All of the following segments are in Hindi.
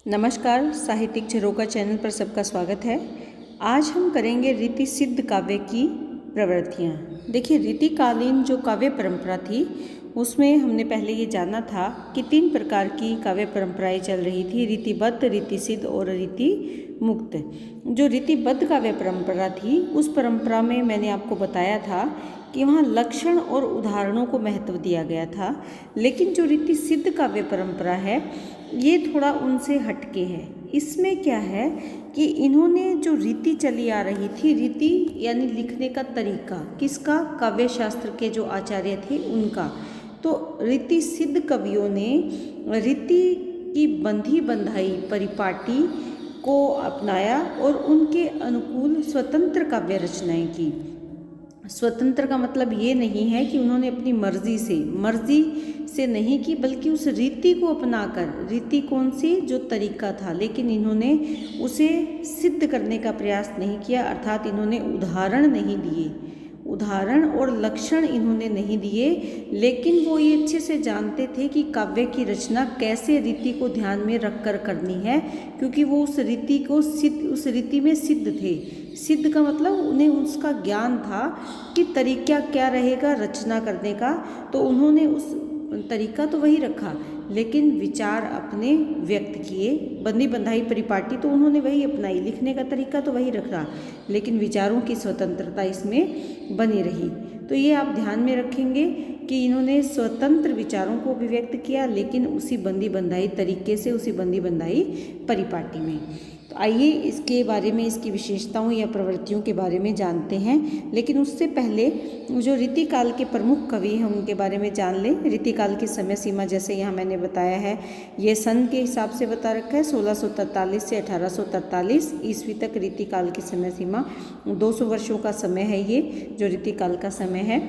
नमस्कार, साहित्यिक झरोका चैनल पर सबका स्वागत है। आज हम करेंगे रीति सिद्ध काव्य की प्रवृत्तियाँ। देखिए, रीतिकालीन जो काव्य परंपरा थी उसमें हमने पहले ये जाना था कि 3 प्रकार की काव्य परंपराएं चल रही थी, रीतिबद्ध, रीति सिद्ध और रीति मुक्त। जो रीतिबद्ध काव्य परंपरा थी उस परंपरा में मैंने आपको बताया था कि वहाँ लक्षण और उदाहरणों को महत्व दिया गया था, लेकिन जो रीति सिद्ध काव्य परंपरा है ये थोड़ा उनसे हटके है। इसमें क्या है कि इन्होंने जो रीति चली आ रही थी, रीति यानी लिखने का तरीका किसका, काव्य शास्त्र के जो आचार्य थे उनका, तो रीति सिद्ध कवियों ने रीति की बंधी बंधाई परिपाटी को अपनाया और उनके अनुकूल स्वतंत्र काव्य रचनाएं की। स्वतंत्र का मतलब ये नहीं है कि उन्होंने अपनी मर्जी से नहीं की, बल्कि उस रीति को अपनाकर, रीति कौन सी, जो तरीका था, लेकिन इन्होंने उसे सिद्ध करने का प्रयास नहीं किया, अर्थात इन्होंने उदाहरण नहीं दिए, उदाहरण और लक्षण इन्होंने नहीं दिए, लेकिन वो ये अच्छे से जानते थे कि काव्य की रचना कैसे रीति को ध्यान में रखकर करनी है, क्योंकि वो उस रीति में सिद्ध थे। सिद्ध का मतलब उन्हें उसका ज्ञान था कि तरीका क्या रहेगा रचना करने का, तो उन्होंने उस तरीका तो वही रखा, लेकिन विचार अपने व्यक्त किए। बंदी बंधाई परिपाटी तो उन्होंने वही अपनाई, लिखने का तरीका तो वही रखा, लेकिन विचारों की स्वतंत्रता इसमें बनी रही। तो ये आप ध्यान में रखेंगे कि इन्होंने स्वतंत्र विचारों को अभिव्यक्त किया, लेकिन उसी बंदी बंधाई तरीके से, उसी बंदी बंधाई परिपाटी में। तो आइए इसके बारे में, इसकी विशेषताओं या प्रवृत्तियों के बारे में जानते हैं, लेकिन उससे पहले जो रीतिकाल के प्रमुख कवि हैं उनके बारे में जान लें। रीतिकाल की समय सीमा जैसे यहाँ मैंने बताया है, ये सन के हिसाब से बता रखा है, 1643 से 1843 ईस्वी तक रीतिकाल की समय सीमा, 200 वर्षों का समय है ये जो रीतिकाल का समय है।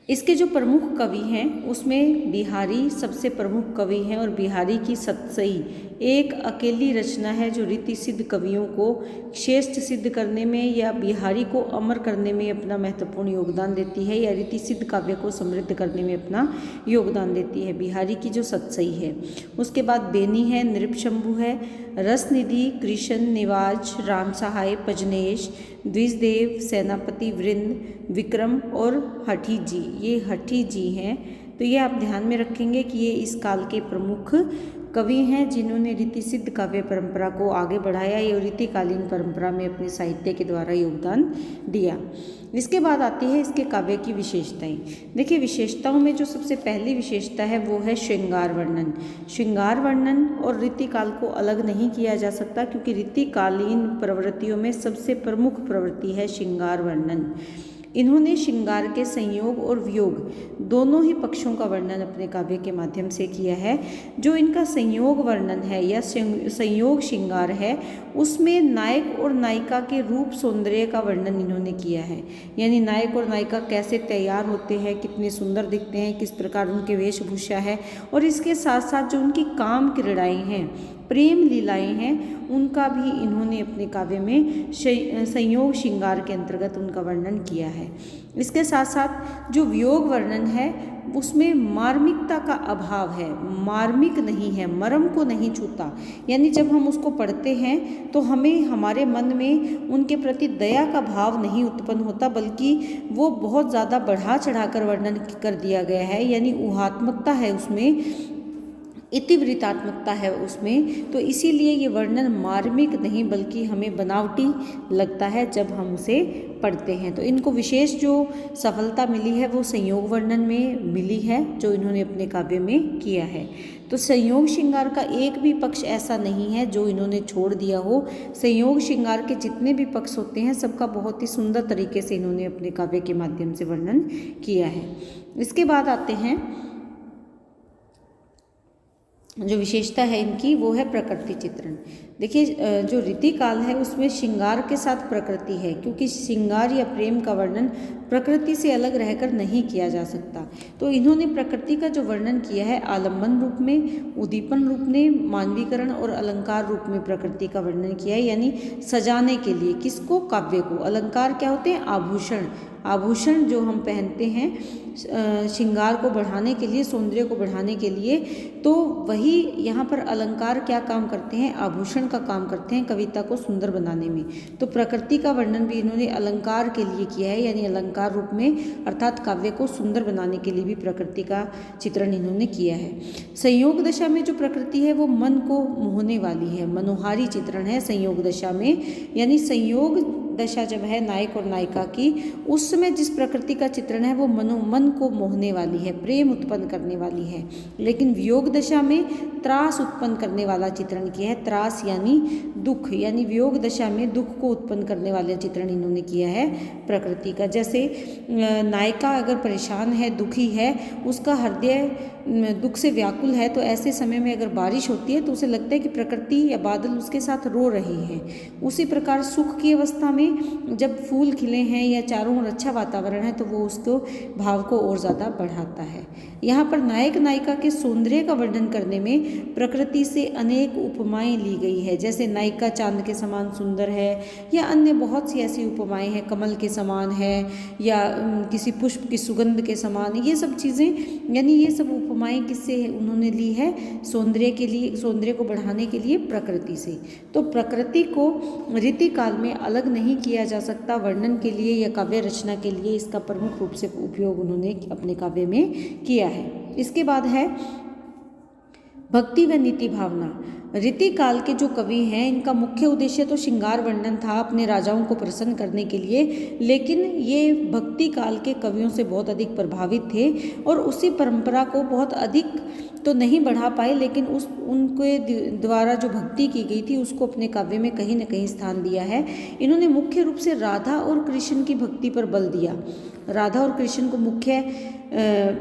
इसके जो प्रमुख कवि हैं उसमें बिहारी सबसे प्रमुख कवि हैं, और बिहारी की सतसई एक अकेली रचना है जो रीति सिद्ध कवियों को श्रेष्ठ सिद्ध करने में या बिहारी को अमर करने में अपना महत्वपूर्ण योगदान देती है, या रीति सिद्ध काव्य को समृद्ध करने में अपना योगदान देती है, बिहारी की जो सतसई है। उसके बाद बेनी है, नृपशंभु है, रसनिधि, कृष्ण निवाज, राम सहाय, पजनेश, द्विजदेव, सेनापति वृंद, विक्रम और हठी जी, ये हठी जी हैं। तो ये आप ध्यान में रखेंगे कि ये इस काल के प्रमुख कवि हैं जिन्होंने रीति सिद्ध काव्य परंपरा को आगे बढ़ाया, ये रीतिकालीन परंपरा में अपने साहित्य के द्वारा योगदान दिया। इसके बाद आती है इसके काव्य की विशेषताएं। देखिए, विशेषताओं में जो सबसे पहली विशेषता है वो है श्रृंगार वर्णन। श्रृंगार वर्णन और रीतिकाल को अलग नहीं किया जा सकता, क्योंकि रीतिकालीन प्रवृत्तियों में सबसे प्रमुख प्रवृत्ति है श्रृंगार वर्णन। इन्होंने श्रृंगार के संयोग और वियोग दोनों ही पक्षों का वर्णन अपने काव्य के माध्यम से किया है। जो इनका संयोग वर्णन है या संयोग श्रृंगार है, उसमें नायक और नायिका के रूप सौंदर्य का वर्णन इन्होंने किया है, यानी नायक और नायिका कैसे तैयार होते हैं, कितने सुंदर दिखते हैं, किस प्रकार उनके वेशभूषा है, और इसके साथ साथ जो उनकी काम क्रीड़ाएँ हैं, प्रेम लीलाएं हैं, उनका भी इन्होंने अपने काव्य में संयोग श्रृंगार के अंतर्गत उनका वर्णन किया है। इसके साथ साथ जो वियोग वर्णन है उसमें मार्मिकता का अभाव है, मार्मिक नहीं है, मर्म को नहीं छूता, यानी जब हम उसको पढ़ते हैं तो हमें हमारे मन में उनके प्रति दया का भाव नहीं उत्पन्न होता, बल्कि वो बहुत ज़्यादा बढ़ा चढ़ाकर वर्णन कर दिया गया है, यानी ऊहात्मकता है उसमें, इतिवृत्तात्मकता है उसमें। तो इसीलिए ये वर्णन मार्मिक नहीं बल्कि हमें बनावटी लगता है जब हम उसे पढ़ते हैं। तो इनको विशेष जो सफलता मिली है वो संयोग वर्णन में मिली है, जो इन्होंने अपने काव्य में किया है। तो संयोग श्रृंगार का एक भी पक्ष ऐसा नहीं है जो इन्होंने छोड़ दिया हो। संयोग श्रृंगार के जितने भी पक्ष होते हैं सबका बहुत ही सुंदर तरीके से इन्होंने अपने काव्य के माध्यम से वर्णन किया है। इसके बाद आते हैं जो विशेषता है इनकी, वो है प्रकृति चित्रण। देखिए, जो रीतिकाल है उसमें श्रृंगार के साथ प्रकृति है, क्योंकि श्रृंगार या प्रेम का वर्णन प्रकृति से अलग रहकर नहीं किया जा सकता। तो इन्होंने प्रकृति का जो वर्णन किया है आलम्बन रूप में, उद्दीपन रूप में, मानवीकरण और अलंकार रूप में प्रकृति का वर्णन किया है, यानी सजाने के लिए किसको, काव्य को। अलंकार क्या होते हैं, आभूषण, आभूषण जो हम पहनते हैं श्रृंगार को बढ़ाने के लिए, सौंदर्य को बढ़ाने के लिए, तो वही यहाँ पर अलंकार क्या काम करते हैं, आभूषण का काम करते हैं कविता को सुंदर बनाने में। तो प्रकृति का वर्णन भी इन्होंने अलंकार के लिए किया है, यानी अलंकार रूप में, अर्थात काव्य को सुंदर बनाने के लिए भी प्रकृति का चित्रण इन्होंने किया है। संयोग दशा में जो प्रकृति है वो मन को मोहने वाली है, मनोहारी चित्रण है संयोग दशा में, यानी संयोग दशा जब है नायक और नायिका की, उस समय जिस प्रकृति का चित्रण है वो मन को मोहने वाली है, प्रेम उत्पन्न करने वाली है। लेकिन वियोग दशा में त्रास उत्पन्न करने वाला चित्रण किया है, त्रास यानी दुख, यानी वियोग दशा में दुख को उत्पन्न करने वाला चित्रण इन्होंने किया है प्रकृति का। जैसे नायिका अगर परेशान है, दुखी है, उसका हृदय दुख से व्याकुल है, तो ऐसे समय में अगर बारिश होती है तो उसे लगता है कि प्रकृति या बादल उसके साथ रो रहे हैं। उसी प्रकार सुख की अवस्था में जब फूल खिले हैं या चारों ओर अच्छा वातावरण है तो वो उसको भाव को और ज़्यादा बढ़ाता है। यहाँ पर नायक नायिका के सौंदर्य का वर्णन करने में प्रकृति से अनेक उपमाएं ली गई है, जैसे नायिका चांद के समान सुंदर है, या अन्य बहुत सी ऐसी उपमाएं हैं, कमल के समान है, या किसी पुष्प की सुगंध के समान, ये सब चीज़ें, यानी ये सब उपमाएं किससे उन्होंने ली है, सौंदर्य के लिए, सौंदर्य को बढ़ाने के लिए प्रकृति से। तो प्रकृति को ऋतु काल में अलग नहीं किया जा सकता वर्णन के लिए या काव्य रचना के लिए, इसका प्रमुख रूप से उपयोग उन्होंने अपने काव्य में किया है। इसके बाद है भक्ति व नीति भावना। ऋतु काल के जो कवि हैं इनका मुख्य उद्देश्य तो श्रृंगार वर्णन था, अपने राजाओं को प्रसन्न करने के लिए, लेकिन ये भक्ति काल के कवियों से बहुत अधिक प्रभावित थे और उसी परंपरा को बहुत अधिक तो नहीं बढ़ा पाए, लेकिन उनके द्वारा जो भक्ति की गई थी उसको अपने काव्य में कहीं न कहीं स्थान दिया है। इन्होंने मुख्य रूप से राधा और कृष्ण की भक्ति पर बल दिया, राधा और कृष्ण को मुख्य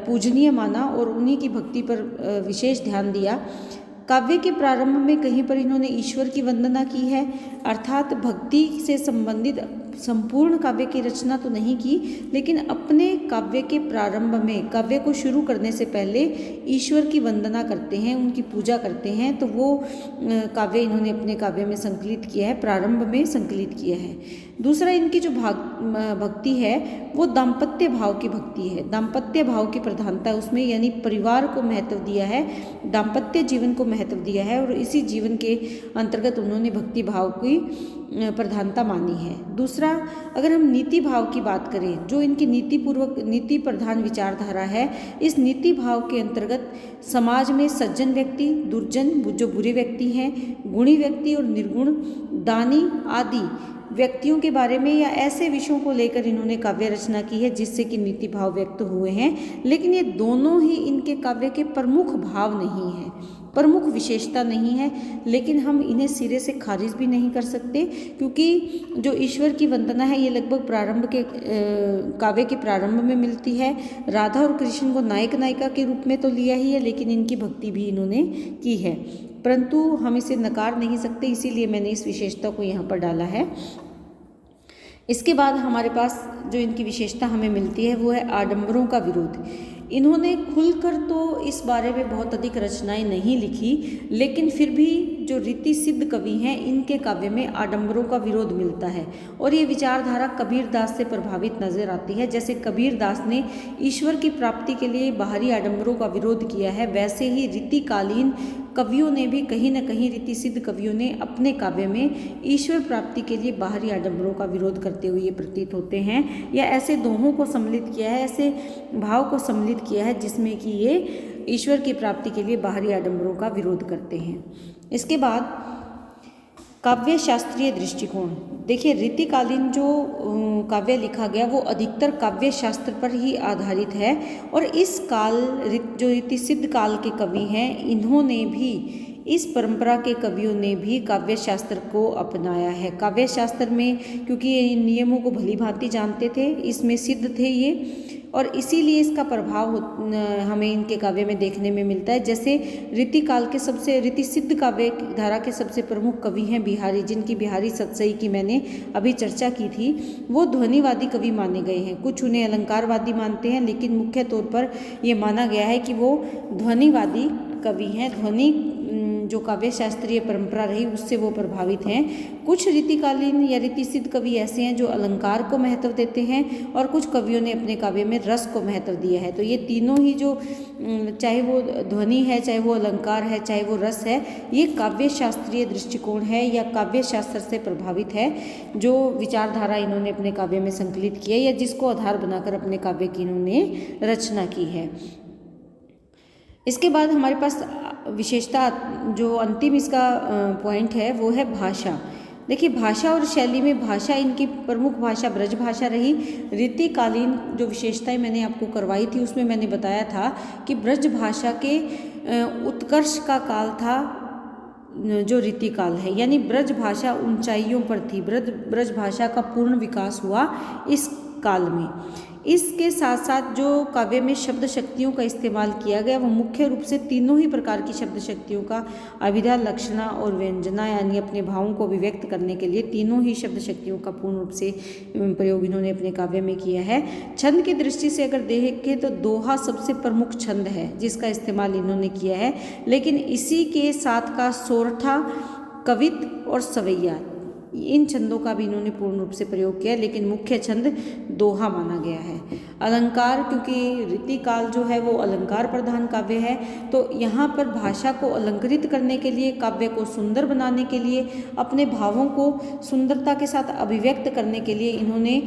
पूजनीय माना और उन्हीं की भक्ति पर विशेष ध्यान दिया। काव्य के प्रारंभ में कहीं पर इन्होंने ईश्वर की वंदना की है, अर्थात भक्ति से संबंधित संपूर्ण काव्य की रचना तो नहीं की, लेकिन अपने काव्य के प्रारंभ में, काव्य को शुरू करने से पहले ईश्वर की वंदना करते हैं, उनकी पूजा करते हैं, तो वो काव्य इन्होंने अपने काव्य में संकलित किया है, प्रारंभ में संकलित किया है। दूसरा, इनकी जो भक्ति है वो दाम्पत्य भाव की भक्ति है, दाम्पत्य भाव की प्रधानता उसमें, यानी परिवार को महत्व दिया है, दाम्पत्य जीवन को महत्व दिया है, और इसी जीवन के अंतर्गत उन्होंने भक्ति भाव की प्रधानता मानी है। दूसरा, अगर हम नीति भाव की बात करें, जो इनकी नीति प्रधान विचारधारा है, इस नीति भाव के अंतर्गत समाज में सज्जन व्यक्ति, दुर्जन जो बुरे व्यक्ति हैं, गुणी व्यक्ति और निर्गुण, दानी आदि व्यक्तियों के बारे में या ऐसे विषयों को लेकर इन्होंने काव्य रचना की है जिससे कि नीति भाव व्यक्त हुए हैं। लेकिन ये दोनों ही इनके काव्य के प्रमुख भाव नहीं हैं, प्रमुख विशेषता नहीं है, लेकिन हम इन्हें सिरे से खारिज भी नहीं कर सकते, क्योंकि जो ईश्वर की वंदना है ये लगभग प्रारंभ के काव्य के प्रारंभ में मिलती है। राधा और कृष्ण को नायक नायिका के रूप में तो लिया ही है, लेकिन इनकी भक्ति भी इन्होंने की है, परंतु हम इसे नकार नहीं सकते, इसीलिए मैंने इस विशेषता को यहाँ पर डाला है। इसके बाद हमारे पास जो इनकी विशेषता हमें मिलती है वो है आडंबरों का विरोध। इन्होंने खुलकर तो इस बारे में बहुत अधिक रचनाएं नहीं लिखी, लेकिन फिर भी जो रीति सिद्ध कवि हैं इनके काव्य में आडंबरों का विरोध मिलता है, और ये विचारधारा कबीरदास से प्रभावित नजर आती है। जैसे कबीरदास ने ईश्वर की प्राप्ति के लिए बाहरी आडंबरों का विरोध किया है, वैसे ही रीतिकालीन कवियों ने भी कहीं न कहीं, रीति सिद्ध कवियों ने अपने काव्य में ईश्वर प्राप्ति के लिए बाहरी आडंबरों का विरोध करते हुए ये प्रतीत होते हैं, या ऐसे दोहों को सम्मिलित किया है, ऐसे भाव को सम्मिलित किया है जिसमें कि ये ईश्वर की प्राप्ति के लिए बाहरी आडंबरों का विरोध करते हैं। इसके बाद काव्य शास्त्रीय दृष्टिकोण। देखिए, रीतिकालीन जो काव्य लिखा गया वो अधिकतर काव्य शास्त्र पर ही आधारित है, और इस काल जो रीति सिद्ध काल के कवि हैं इन्होंने भी, इस परंपरा के कवियों ने भी काव्य शास्त्र को अपनाया है। काव्य शास्त्र में क्योंकि ये इन नियमों को भली भांति जानते थे, इसमें सिद्ध थे ये, और इसीलिए इसका प्रभाव हमें इनके काव्य में देखने में मिलता है। जैसे रीतिकाल के रीति सिद्ध काव्य धारा के सबसे प्रमुख कवि हैं बिहारी, जिनकी बिहारी सतसई की मैंने अभी चर्चा की थी। वो ध्वनिवादी कवि माने गए हैं, कुछ उन्हें अलंकारवादी मानते हैं, लेकिन मुख्य तौर पर ये माना गया है कि वो ध्वनिवादी कवि हैं। ध्वनि जो काव्य शास्त्रीय परंपरा रही उससे वो प्रभावित हैं। कुछ रीतिकालीन या रीतिसिद्ध कवि ऐसे हैं जो अलंकार को महत्व देते हैं और कुछ कवियों ने अपने काव्य में रस को महत्व दिया है। तो ये तीनों ही जो चाहे वो ध्वनि है, चाहे वो अलंकार है, चाहे वो रस है, ये काव्य शास्त्रीय दृष्टिकोण है या काव्य शास्त्र से प्रभावित है, जो विचारधारा इन्होंने अपने काव्य में संकलित की है या जिसको आधार बनाकर अपने काव्य की इन्होंने रचना की है। इसके बाद हमारे पास विशेषता जो अंतिम इसका पॉइंट है वो है भाषा। देखिए, भाषा और शैली में भाषा इनकी प्रमुख भाषा ब्रज भाषा रही। रीतिकालीन जो विशेषताएं मैंने आपको करवाई थी उसमें मैंने बताया था कि ब्रज भाषा के उत्कर्ष का काल था जो रीतिकाल है, यानी ब्रज भाषा ऊंचाइयों पर थी। ब्रज भाषा का पूर्ण विकास हुआ इस काल में। इसके साथ साथ जो काव्य में शब्द शक्तियों का इस्तेमाल किया गया वो मुख्य रूप से तीनों ही प्रकार की शब्द शक्तियों का, अभिधा, लक्षणा और व्यंजना, यानी अपने भावों को अभिव्यक्त करने के लिए तीनों ही शब्द शक्तियों का पूर्ण रूप से प्रयोग इन्होंने अपने काव्य में किया है। छंद की दृष्टि से अगर देखें तो दोहा सबसे प्रमुख छंद है जिसका इस्तेमाल इन्होंने किया है, लेकिन इसी के साथ का सोरठा, कवित और सवैया, इन छंदों का भी इन्होंने पूर्ण रूप से प्रयोग किया, लेकिन मुख्य छंद दोहा माना गया है। अलंकार, क्योंकि रीतिकाल जो है वो अलंकार प्रधान काव्य है, तो यहाँ पर भाषा को अलंकृत करने के लिए, काव्य को सुंदर बनाने के लिए, अपने भावों को सुंदरता के साथ अभिव्यक्त करने के लिए इन्होंने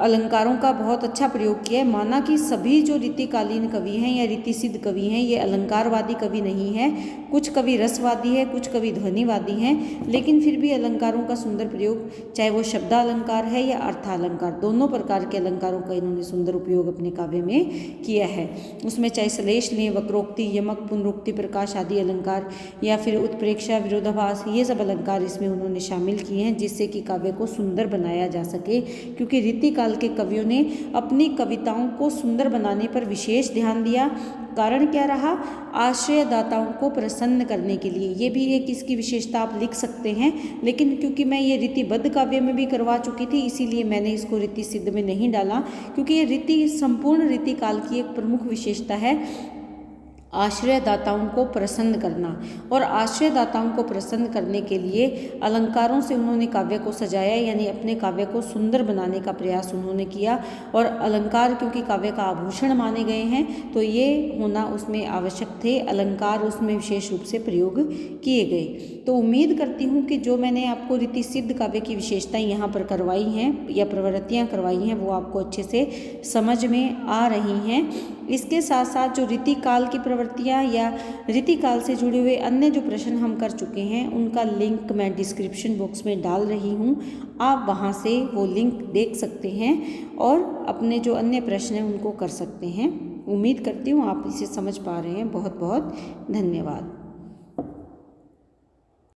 अलंकारों का बहुत अच्छा प्रयोग किया है। माना कि सभी जो रीतिकालीन कवि हैं या रीतिसिद्ध कवि हैं ये अलंकारवादी कवि नहीं है, कुछ कवि रसवादी है, कुछ कवि ध्वनिवादी हैं, लेकिन फिर भी अलंकारों का सुंदर प्रयोग, चाहे वो शब्दालंकार है या अर्थालंकार, दोनों प्रकार के अलंकारों का इन्होंने सुंदर उपयोग अपने काव्य में किया है। उसमें चाहे श्लेष लें, वक्रोक्ति, यमक, पुनरुक्ति, प्रकाश आदि अलंकार, या फिर उत्प्रेक्षा, विरोधाभास, ये सब अलंकार इसमें उन्होंने शामिल किए हैं जिससे कि काव्य को सुंदर बनाया जा सके। क्योंकि रीतिकाल के कवियों ने अपनी कविताओं को सुंदर बनाने पर विशेष ध्यान दिया। कारण क्या रहा? आश्रयदाताओं को प्रसन्न करने के लिए। ये भी एक इसकी विशेषता आप लिख सकते हैं, लेकिन क्योंकि मैं ये रीतिबद्ध काव्य में भी करवा चुकी थी इसीलिए मैंने इसको रीति सिद्ध में नहीं डाला, क्योंकि ये रीति संपूर्ण रीतिकाल की एक प्रमुख विशेषता है, आश्रयदाताओं को प्रसन्न करना। और आश्रयदाताओं को प्रसन्न करने के लिए अलंकारों से उन्होंने काव्य को सजाया, यानी अपने काव्य को सुंदर बनाने का प्रयास उन्होंने किया। और अलंकार क्योंकि काव्य का आभूषण माने गए हैं तो ये होना उसमें आवश्यक थे, अलंकार उसमें विशेष रूप से प्रयोग किए गए। तो उम्मीद करती हूँ कि जो मैंने आपको रीति सिद्ध काव्य की विशेषताएं यहाँ पर करवाई हैं या प्रवृत्तियाँ करवाई हैं वो आपको अच्छे से समझ में आ रही हैं। इसके साथ साथ जो रीतिकाल की प्रवृत्तियाँ या रीतिकाल से जुड़े हुए अन्य जो प्रश्न हम कर चुके हैं उनका लिंक मैं डिस्क्रिप्शन बॉक्स में डाल रही हूँ, आप वहाँ से वो लिंक देख सकते हैं और अपने जो अन्य प्रश्न हैं उनको कर सकते हैं। उम्मीद करती हूँ आप इसे समझ पा रहे हैं। बहुत बहुत धन्यवाद।